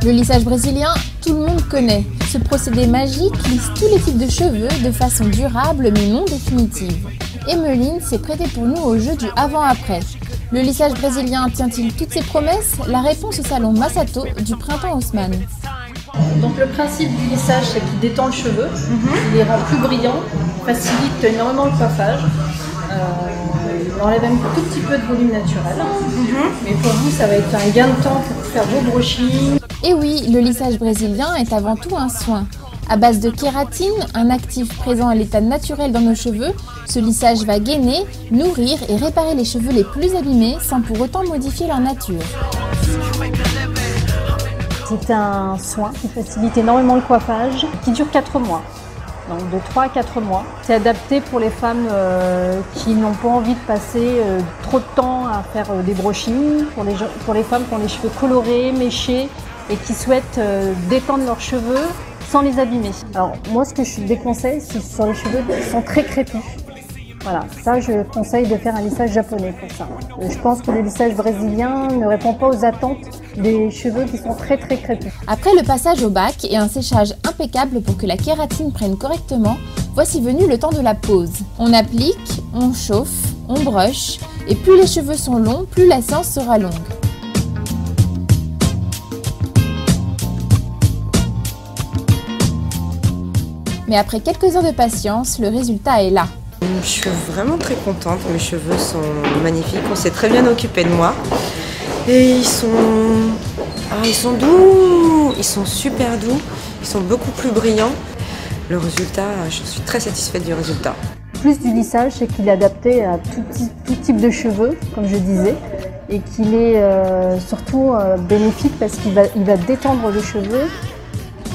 Le lissage brésilien, tout le monde connaît. Ce procédé magique lisse tous les types de cheveux de façon durable mais non définitive. Emeline s'est prêtée pour nous au jeu du avant-après. Le lissage brésilien tient-il toutes ses promesses? La réponse au salon Massato du printemps Haussmann. Donc le principe du lissage, c'est qu'il détend le cheveu, il les rend plus brillants, facilite énormément le coiffage, il enlève un tout petit peu de volume naturel. Mais pour vous, ça va être un gain de temps pour faire vos brushings. Et oui, le lissage brésilien est avant tout un soin. À base de kératine, un actif présent à l'état naturel dans nos cheveux, ce lissage va gainer, nourrir et réparer les cheveux les plus abîmés sans pour autant modifier leur nature. C'est un soin qui facilite énormément le coiffage, qui dure 4 mois. Donc de 3 à 4 mois. C'est adapté pour les femmes qui n'ont pas envie de passer trop de temps à faire des brushings, pour les femmes qui ont les cheveux colorés, méchés et qui souhaitent détendre leurs cheveux sans les abîmer. Alors moi ce que je déconseille, c'est sur les cheveux qui sont très crépus. Voilà, ça je conseille de faire un lissage japonais pour ça. Je pense que le lissage brésilien ne répond pas aux attentes des cheveux qui sont très crépus. Après le passage au bac et un séchage impeccable pour que la kératine prenne correctement, voici venu le temps de la pose. On applique, on chauffe, on brush, et plus les cheveux sont longs, plus la séance sera longue. Mais après quelques heures de patience, le résultat est là. Je suis vraiment très contente, mes cheveux sont magnifiques, on s'est très bien occupé de moi. Et ils sont doux, ils sont super doux, ils sont beaucoup plus brillants. Le résultat, je suis très satisfaite du résultat. Le plus du lissage, c'est qu'il est adapté à tout type de cheveux, comme je disais, et qu'il est surtout bénéfique parce qu'il va détendre les cheveux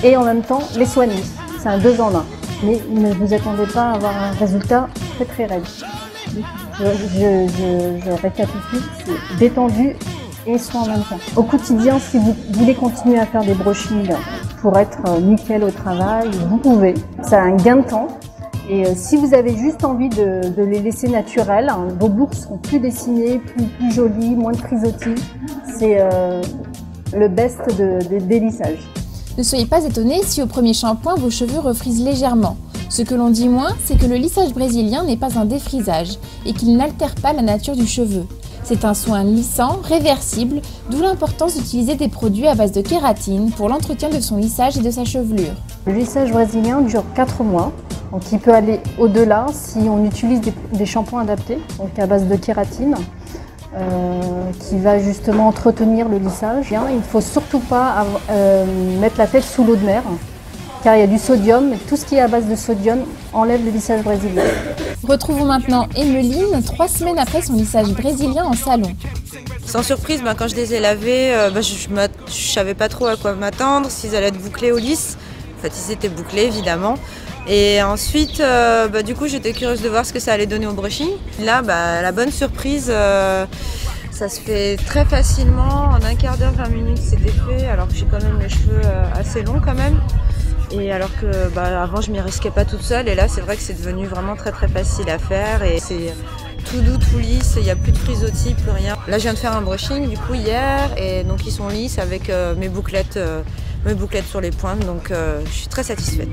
et en même temps les soigner. C'est un 2 en 1. Mais ne vous attendez pas à avoir un résultat très raide. Je récapitule, c'est détendu et soin en même temps. Au quotidien, si vous voulez continuer à faire des brushings pour être nickel au travail, vous pouvez. Ça a un gain de temps. Et si vous avez juste envie de les laisser naturels, vos boucles seront plus dessinées, plus jolies, moins de frisottis. C'est le best des lissages. Ne soyez pas étonnés si au premier shampoing vos cheveux refrisent légèrement. Ce que l'on dit moins, c'est que le lissage brésilien n'est pas un défrisage et qu'il n'altère pas la nature du cheveu. C'est un soin lissant, réversible, d'où l'importance d'utiliser des produits à base de kératine pour l'entretien de son lissage et de sa chevelure. Le lissage brésilien dure 4 mois, donc il peut aller au-delà si on utilise des shampoings adaptés, donc à base de kératine. Qui va justement entretenir le lissage. Il ne faut surtout pas mettre la tête sous l'eau de mer, car il y a du sodium, et tout ce qui est à base de sodium enlève le lissage brésilien. Retrouvons maintenant Emeline 3 semaines après son lissage brésilien en salon. Sans surprise, quand je les ai lavés, je ne savais pas trop à quoi m'attendre, s'ils allaient être bouclés ou lisses. En fait, ils étaient bouclés évidemment. Et ensuite, du coup, j'étais curieuse de voir ce que ça allait donner au brushing. Là, la bonne surprise, ça se fait très facilement. En un quart d'heure, 20 minutes, c'était fait. Alors que j'ai quand même les cheveux assez longs quand même. Et alors que avant, je m'y risquais pas toute seule. Et là, c'est vrai que c'est devenu vraiment très facile à faire. Et c'est tout doux, tout lisse. Il n'y a plus de frisottis, plus rien. Là, je viens de faire un brushing du coup hier. Et donc, ils sont lisses avec mes bouclettes sur les pointes. Donc, je suis très satisfaite.